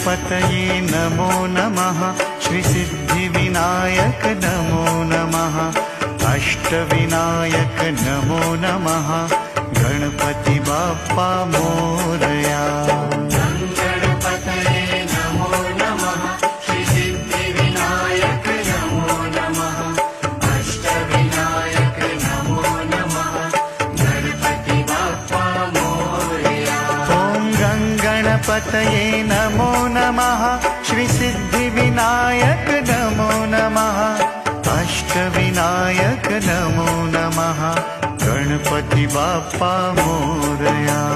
गणपतये नमो नमः। श्रीसिद्धिविनायक नमो नमः। अष्टविनायक नमो नमः। गणपति बाप्पा मोरया। गणपतये नमो नमः। श्रीसिद्धिविनायक नमो नमः। अष्टविनायक नमो नमः। गणपति बाप्पा मोरया।